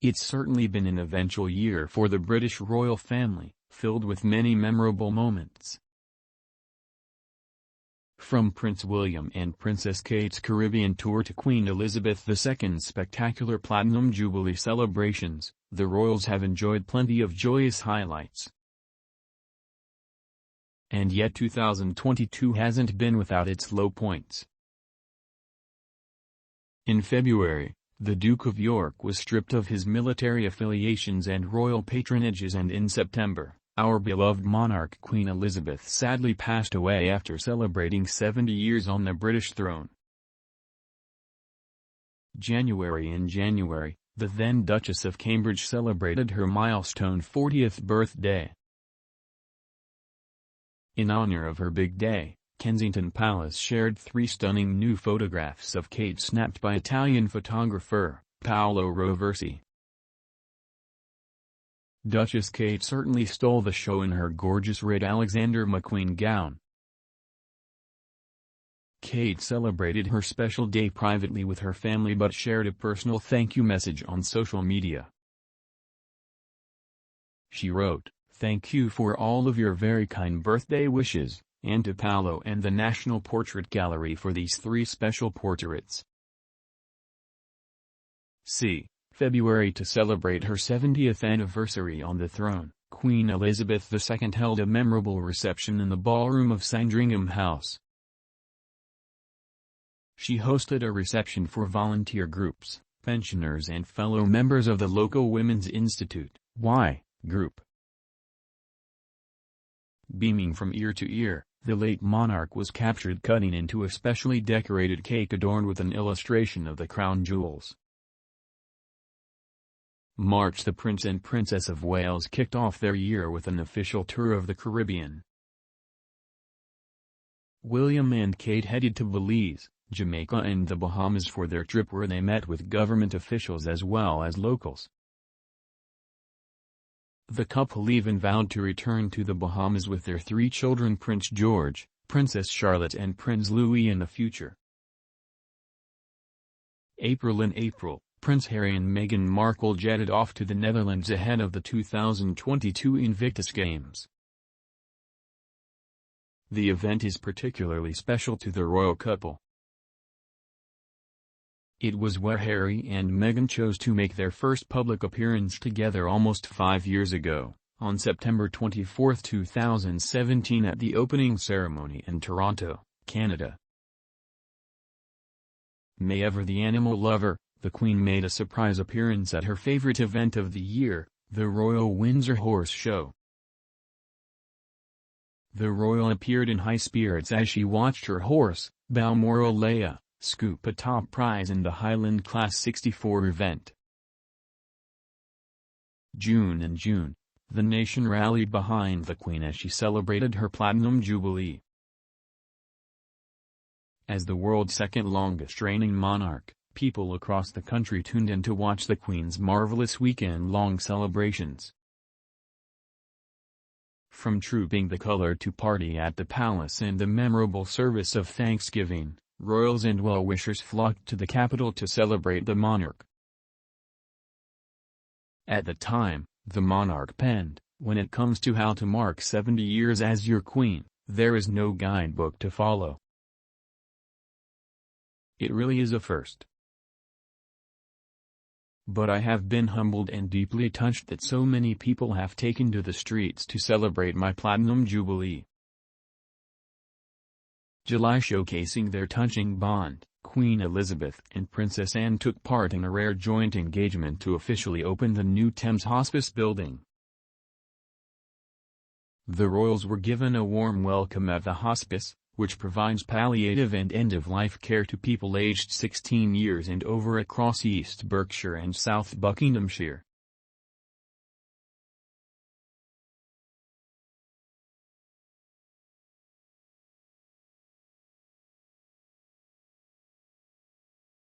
It's certainly been an eventful year for the British royal family, filled with many memorable moments. From Prince William and Princess Kate's Caribbean tour to Queen Elizabeth II's spectacular Platinum Jubilee celebrations, the royals have enjoyed plenty of joyous highlights. And yet 2022 hasn't been without its low points. In February, the Duke of York was stripped of his military affiliations and royal patronages, and in September, our beloved monarch Queen Elizabeth sadly passed away after celebrating 70 years on the British throne. In January, the then Duchess of Cambridge celebrated her milestone 40th birthday. In honor of her big day, Kensington Palace shared 3 stunning new photographs of Kate snapped by Italian photographer, Paolo Roversi. Duchess Kate certainly stole the show in her gorgeous red Alexander McQueen gown. Kate celebrated her special day privately with her family but shared a personal thank you message on social media. She wrote, "Thank you for all of your very kind birthday wishes, and to Paolo and the National Portrait Gallery for these 3 special portraits." February. To celebrate her 70th anniversary on the throne, Queen Elizabeth II held a memorable reception in the ballroom of Sandringham House. She hosted a reception for volunteer groups, pensioners and fellow members of the local Women's Institute group. Beaming from ear to ear, the late monarch was captured cutting into a specially decorated cake adorned with an illustration of the crown jewels. March. The Prince and Princess of Wales kicked off their year with an official tour of the Caribbean. William and Kate headed to Belize, Jamaica and the Bahamas for their trip, where they met with government officials as well as locals. The couple even vowed to return to the Bahamas with their 3 children, Prince George, Princess Charlotte and Prince Louis, in the future. In April, Prince Harry and Meghan Markle jetted off to the Netherlands ahead of the 2022 Invictus Games. The event is particularly special to the royal couple. It was where Harry and Meghan chose to make their first public appearance together almost 5 years ago, on September 24, 2017, at the opening ceremony in Toronto, Canada. May ever the animal lover, the Queen made a surprise appearance at her favorite event of the year, the Royal Windsor Horse Show. The royal appeared in high spirits as she watched her horse, Balmoral Leia, scoop a top prize in the Highland Class 64 event. In June, the nation rallied behind the Queen as she celebrated her Platinum Jubilee. As the world's second longest reigning monarch, people across the country tuned in to watch the Queen's marvelous weekend-long celebrations. From Trooping the Colour to party at the palace and the memorable service of Thanksgiving, royals and well-wishers flocked to the capital to celebrate the monarch. At the time, the monarch penned, "When it comes to how to mark 70 years as your queen, there is no guidebook to follow. It really is a first. But I have been humbled and deeply touched that so many people have taken to the streets to celebrate my Platinum Jubilee." July. Showcasing their touching bond, Queen Elizabeth and Princess Anne took part in a rare joint engagement to officially open the new Thames Hospice building. The royals were given a warm welcome at the hospice, which provides palliative and end-of-life care to people aged 16 years and over across East Berkshire and South Buckinghamshire.